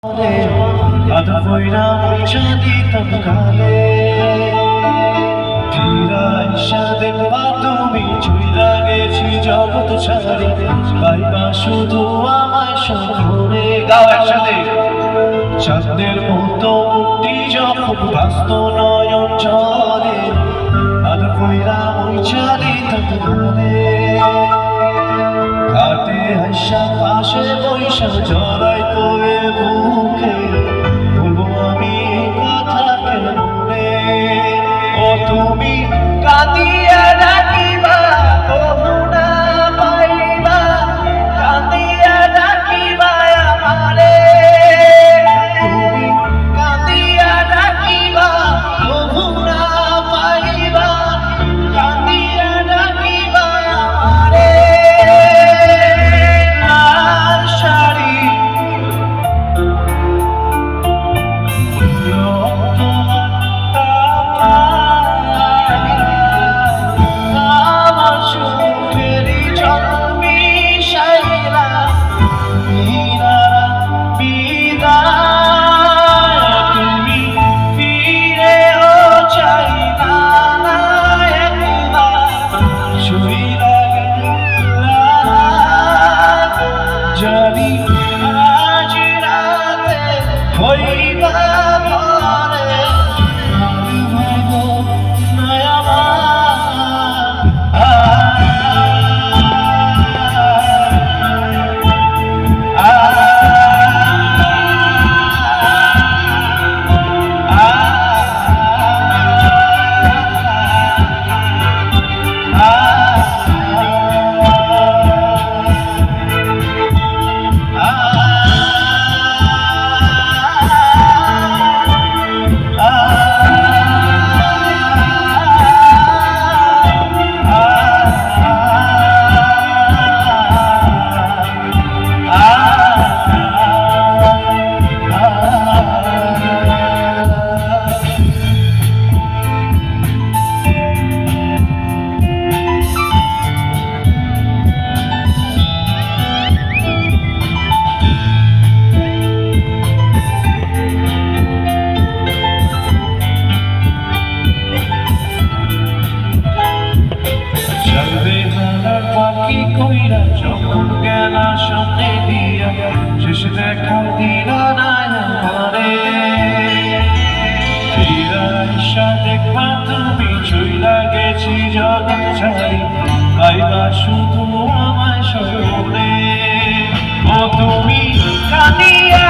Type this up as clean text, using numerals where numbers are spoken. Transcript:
আধা বইরা মুছা দিতাম কালে ফিরাইসা দেখবা তুমি চুইলা গেছি জগৎ ছাড়ি পাইবা শুধু আমায় স্বপ্নে। গাও একসাথে। চাঁদের মতো মুক্তি যখন ব্যস্ত নয়ন চলে আধা বইরা মুছা দিতাম কালে ঘাটে আইসা পাশে বৈশা জড়াই তোরে বুকে বলবো আমি কথা কেন মনে। ও তুমি কাঁদিয়া ডাকিবা কবু না পাইবা কাঁদিয়া ডাকিবা আমারে। তুমি কাঁদিয়া ডাকিবা কবু না পাইবা কাঁদিয়া ডাকিবা আমারে। জানি আজ রাতে হইবা পরে ভাইব নয়ামা। যখন গেলা সামনে দিয়া শেষ দেখা দিলা না আমারে ফিরাইসা দেখবা তুমি চইলা গেছি জগৎ ছাড়ি পাইবা শুধু আমায় স্মরণে। ও তুমি কাঁদিয়া